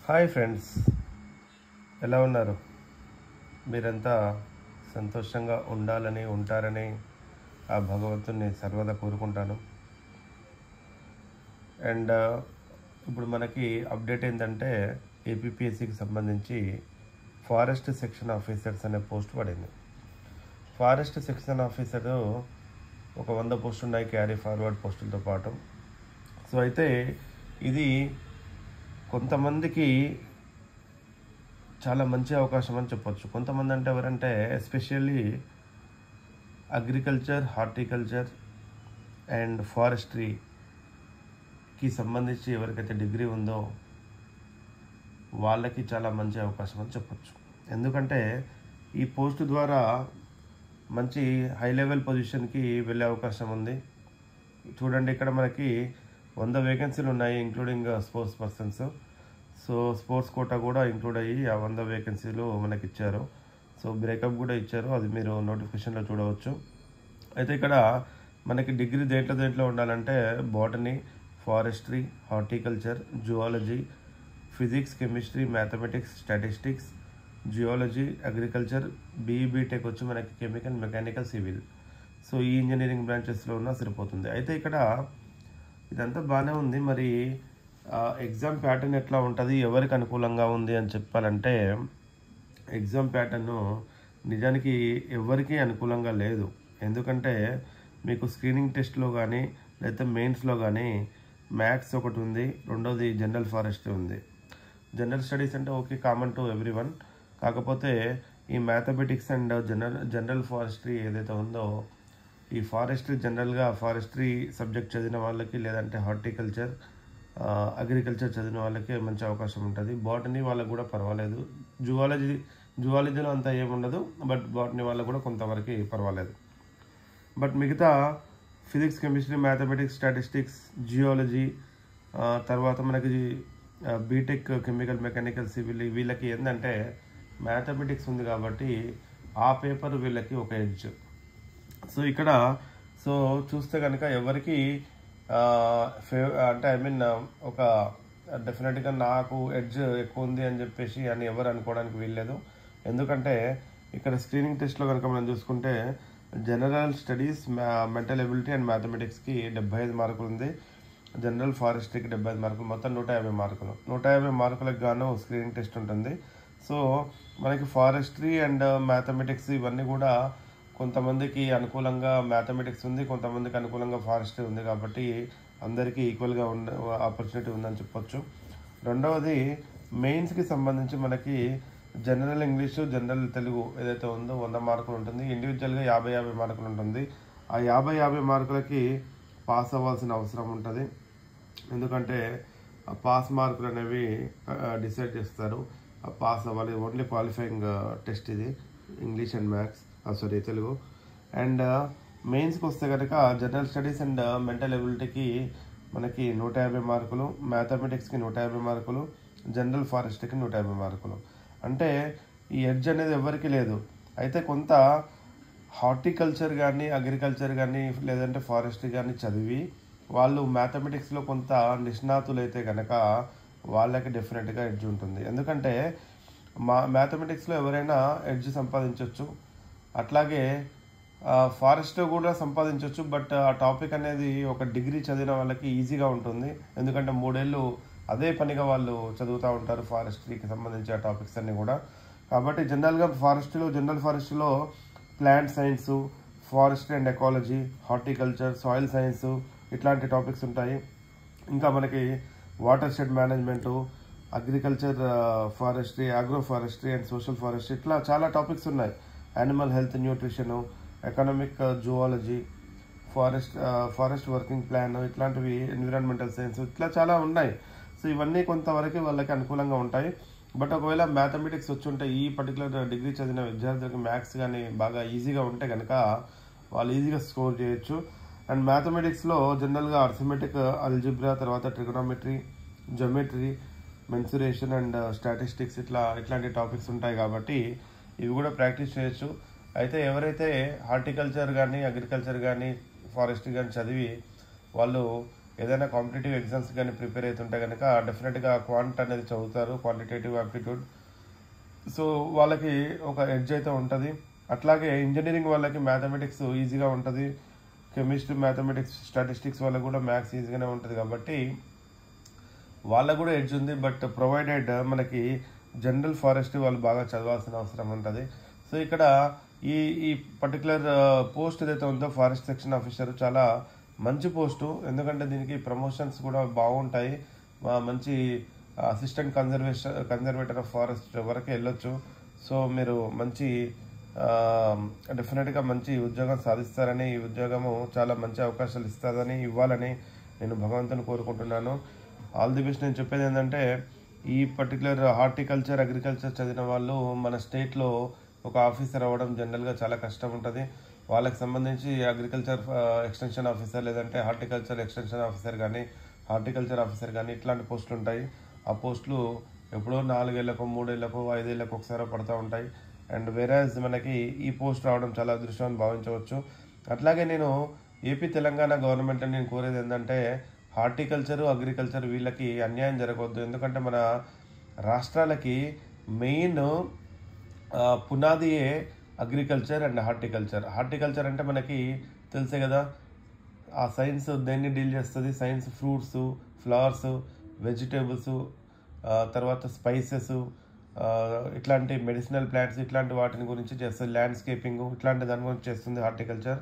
Hi friends, ఎలా ఉన్నారు? మీరంతా సంతోషంగా ఉండాలని ఉంటారని ఆ భగవంతుని సర్వదా కోరుకుంటాను. అండ్ ఇప్పుడు మనకి అప్డేట్ ఏంటంటే ఏపీపీఎస్సికి సంబంధించి ఫారెస్ట్ సెక్షన్ ఆఫీసర్స్ అనే పోస్ట్ పడింది. ఫారెస్ట్ సెక్షన్ ఆఫీసర్ ఒక 100 పోస్టులు ఉన్నాయి, క్యారీ ఫార్వర్డ్ పోస్టులతో పాటు. సో అయితే ఇది కొంతమందికి చాలా మంచి అవకాశం అని చెప్పొచ్చు. కొంతమంది అంటే ఎవరంటే ఎస్పెషల్లీ అగ్రికల్చర్, హార్టికల్చర్ అండ్ ఫారెస్ట్రీకి సంబంధించి ఎవరికైతే డిగ్రీ ఉందో వాళ్ళకి చాలా మంచి అవకాశం అని చెప్పొచ్చు. ఎందుకంటే ఈ పోస్ట్ ద్వారా మంచి హై లెవెల్ పొజిషన్కి వెళ్ళే అవకాశం ఉంది. చూడండి, ఇక్కడ మనకి 100 వేకెన్సీలు ఉన్నాయి, including sports persons. So sports quota కూడా ఇంక్లూడ్ అయ్యి ఆ 100 వేకెన్సీలు మనకి ఇచ్చారు. సో బ్రేకప్ కూడా ఇచ్చారు, అది మీరు నోటిఫికేషన్లో చూడవచ్చు. అయితే ఇక్కడ మనకి డిగ్రీ దేంట్లో ఉండాలంటే botany, forestry, horticulture, zoology, physics, chemistry, mathematics, statistics, geology, agriculture, BTech వచ్చి మనకి కెమికల్, మెకానికల్, సివిల్. సో ఈ ఇంజనీరింగ్ బ్రాంచెస్లో ఉన్నా సరిపోతుంది. అయితే ఇక్కడ ఇదంతా బాగానే ఉంది. మరి ఎగ్జామ్ ప్యాటర్న్ ఎట్లా ఉంటుంది, ఎవరికి అనుకూలంగా ఉంది అని చెప్పాలంటే ఎగ్జామ్ ప్యాటర్న్ నిజానికి ఎవరికి అనుకూలంగా లేదు. ఎందుకంటే మీకు స్క్రీనింగ్ టెస్ట్లో కానీ లేకపోతే మెయిన్స్లో కానీ మ్యాథ్స్ ఒకటి ఉంది, రెండోది జనరల్ ఫారెస్ట్రీ ఉంది. జనరల్ స్టడీస్ అంటే okay, common to every one. కాకపోతే ఈ మ్యాథమెటిక్స్ అండ్ జనరల్ ఫారెస్ట్రీ ఏదైతే ఉందో, ఈ ఫారెస్ట్రీ జనరల్గా ఫారెస్ట్రీ సబ్జెక్ట్ చదివిన వాళ్ళకి లేదంటే హార్టికల్చర్, అగ్రికల్చర్ చదివిన వాళ్ళకి మంచి అవకాశం ఉంటుంది. బాటనీ వాళ్ళకి కూడా పర్వాలేదు. జువాలజీలో అంతా ఏముండదు, బట్ బాటనీ వాళ్ళకి కూడా కొంతవరకు పర్వాలేదు. బట్ మిగతా physics, chemistry, mathematics, statistics, geology, తర్వాత మనకి బీటెక్, కెమికల్, మెకానికల్, సివిల్, వీళ్ళకి ఏంటంటే మ్యాథమెటిక్స్ ఉంది కాబట్టి ఆ పేపర్ వీళ్ళకి ఒక ఎడ్జ్. సో ఇక్కడ చూస్తే కనుక ఎవరికి అంటే ఒక డెఫినెట్గా నాకు ఎడ్జ్ ఎక్కువ ఉంది అని చెప్పేసి అని ఎవరు అనుకోవడానికి వీల్లేదు. ఎందుకంటే ఇక్కడ స్క్రీనింగ్ టెస్ట్లో కనుక మనం చూసుకుంటే general studies, mental ability and మ్యాథమెటిక్స్కి 75 మార్కులు ఉంది, జనరల్ ఫారెస్ట్రీకి 75 మార్కులు, మొత్తం 150 మార్కులు. 150 మార్కులకు గాను స్క్రీనింగ్ టెస్ట్ ఉంటుంది. సో మనకి ఫారెస్ట్రీ అండ్ మ్యాథమెటిక్స్ ఇవన్నీ కూడా కొంతమందికి అనుకూలంగా మ్యాథమెటిక్స్ ఉంది, కొంతమందికి అనుకూలంగా ఫారెస్ట్రీ ఉంది. కాబట్టి అందరికీ ఈక్వల్గా ఆపర్చునిటీ ఉందని చెప్పొచ్చు. రెండవది మెయిన్స్కి సంబంధించి మనకి జనరల్ ఇంగ్లీషు, జనరల్ తెలుగు ఏదైతే ఉందో 100 మార్కులు ఉంటుంది. ఇండివిజువల్గా 50 మార్కులు ఉంటుంది. ఆ 50 మార్కులకి పాస్ అవ్వాల్సిన అవసరం ఉంటుంది. ఎందుకంటే ఆ పాస్ మార్కులు అనేవి డిసైడ్ చేస్తారు. పాస్ అవ్వాలి, ఓన్లీ క్వాలిఫైయింగ్ టెస్ట్ ఇది, English and maths, Telugu. And మెయిన్స్కి వస్తే కనుక జనరల్ స్టడీస్ అండ్ మెంటల్ ఎబిలిటీకి మనకి 150 మార్కులు, మ్యాథమెటిక్స్కి 150 మార్కులు, జనరల్ ఫారెస్ట్రీకి 150 మార్కులు. అంటే ఈ ఎడ్జ్ అనేది ఎవరికి లేదు. అయితే కొంత హార్టికల్చర్ కానీ, అగ్రికల్చర్ కానీ, లేదంటే ఫారెస్ట్రీ కానీ చదివి వాళ్ళు మ్యాథమెటిక్స్లో కొంత నిష్ణాతులైతే కనుక వాళ్ళకి డెఫినెట్గా ఎడ్జ్ ఉంటుంది. ఎందుకంటే మ్యాథమెటిక్స్లో ఎవరైనా ఎడ్జ్ సంపాదించవచ్చు, అట్లాగే ఫారెస్ట్లో కూడా సంపాదించవచ్చు. బట్ ఆ టాపిక్ అనేది ఒక డిగ్రీ చదివిన వాళ్ళకి ఈజీగా ఉంటుంది. ఎందుకంటే 3 ఏళ్ళు అదే పనిగా వాళ్ళు చదువుతూ ఉంటారు ఫారెస్ట్రీకి సంబంధించి ఆ టాపిక్స్ అన్నీ కూడా. కాబట్టి జనరల్గా జనరల్ ఫారెస్ట్రీలో plant science, forestry and ecology, horticulture, soil science ఇట్లాంటి టాపిక్స్ ఉంటాయి. ఇంకా మనకి water shed management, agriculture, forestry, agro forestry and social forestry, ఇట్లా చాలా టాపిక్స్ ఉన్నాయి. Animal health, nutrition, economic, zoology, forest working plan, ఇట్లాంటివి, ఎన్విరాన్మెంటల్ సైన్స్, ఇట్లా చాలా ఉన్నాయి. సో ఇవన్నీ కొంతవరకు వాళ్ళకి అనుకూలంగా ఉంటాయి. బట్ ఒకవేళ మ్యాథమెటిక్స్ వచ్చి ఉంటే, ఈ పర్టికులర్ డిగ్రీ చదివిన విద్యార్థులకు మ్యాథ్స్ కానీ బాగా ఈజీగా ఉంటే కనుక వాళ్ళు ఈజీగా స్కోర్ చేయొచ్చు. అండ్ మ్యాథమెటిక్స్లో జనరల్గా అర్థమెటిక్, అల్జిబ్రా, తర్వాత trigonometry, geometry, mensuration and statistics, ఇట్లాంటి టాపిక్స్ ఉంటాయి. కాబట్టి ఇవి కూడా ప్రాక్టీస్ చేయొచ్చు. అయితే ఎవరైతే హార్టికల్చర్ కానీ, అగ్రికల్చర్ కానీ, ఫారెస్ట్రీ కానీ చదివి వాళ్ళు ఏదైనా కాంపిటేటివ్ ఎగ్జామ్స్ కానీ ప్రిపేర్ అవుతుంటే కనుక డెఫినెట్గా క్వాంట్ అనేది చదువుతారు, క్వాంటిటేటివ్ ఆప్టిట్యూడ్. సో వాళ్ళకి ఒక ఎడ్జ్ అయితే ఉంటుంది. అట్లాగే ఇంజనీరింగ్ వాళ్ళకి మ్యాథమెటిక్స్ ఈజీగా ఉంటుంది, కెమిస్ట్రీ, మ్యాథమెటిక్స్, స్టాటిస్టిక్స్ వాళ్ళకి కూడా మ్యాథ్స్ ఈజీగానే ఉంటుంది కాబట్టి వాళ్ళకు కూడా ఎడ్జ్ ఉంది. బట్ ప్రొవైడెడ్ మనకి జనరల్ ఫారెస్ట్ వాళ్ళు బాగా చదవాల్సిన అవసరం ఉంటుంది. సో ఇక్కడ ఈ ఈ పర్టికులర్ పోస్ట్ ఏదైతే ఉందో ఫారెస్ట్ సెక్షన్ ఆఫీసర్ చాలా మంచి పోస్టు, ఎందుకంటే దీనికి ప్రమోషన్స్ కూడా బాగుంటాయి. మంచి అసిస్టెంట్ కన్జర్వేటర్ ఆఫ్ ఫారెస్ట్ వరకు వెళ్ళొచ్చు. సో మీరు మంచి డెఫినెట్గా మంచి ఉద్యోగం సాధిస్తారని, ఈ ఉద్యోగము చాలా మంచి అవకాశాలు ఇవ్వాలని నేను భగవంతుని కోరుకుంటున్నాను. All the best. నేను చెప్పేది ఏంటంటే ఈ పర్టికులర్ హార్టికల్చర్, అగ్రికల్చర్ చదివిన వాళ్ళు మన స్టేట్లో ఒక ఆఫీసర్ అవ్వడం జనరల్గా చాలా కష్టం ఉంటుంది. వాళ్ళకి సంబంధించి అగ్రికల్చర్ ఎక్స్టెన్షన్ ఆఫీసర్, లేదంటే హార్టికల్చర్ ఎక్స్టెన్షన్ ఆఫీసర్ కానీ, హార్టికల్చర్ ఆఫీసర్ కానీ ఇట్లాంటి పోస్టులు ఉంటాయి. ఆ పోస్టులు ఎప్పుడో 4 ఏళ్లకు, 3 ఏళ్లకు, 5 ఏళ్లకు ఒకసారి పడుతూ ఉంటాయి. అండ్ వేరేజ్ మనకి ఈ పోస్ట్ రావడం చాలా అదృష్టం అని భావించవచ్చు. అట్లాగే నేను ఏపీ తెలంగాణ గవర్నమెంట్ అని నేను కోరేది ఏంటంటే హార్టికల్చరు, అగ్రికల్చర్ వీళ్ళకి అన్యాయం జరగవద్దు. ఎందుకంటే మన రాష్ట్రాలకి మెయిన్ పునాదియే అగ్రికల్చర్ అండ్ హార్టికల్చర్. హార్టికల్చర్ అంటే మనకి తెలుసే కదా, ఆ సైన్స్ దేన్ని డీల్ చేస్తుంది? సైన్స్ ఫ్రూట్స్, ఫ్లవర్స్, వెజిటేబుల్స్, తర్వాత స్పైసెస్, ఇట్లాంటి మెడిసినల్ ప్లాంట్స్, ఇట్లాంటి వాటిని గురించి చేస్తుంది. ల్యాండ్స్కేపింగ్ ఇట్లాంటి దాని గురించి చేస్తుంది హార్టికల్చర్.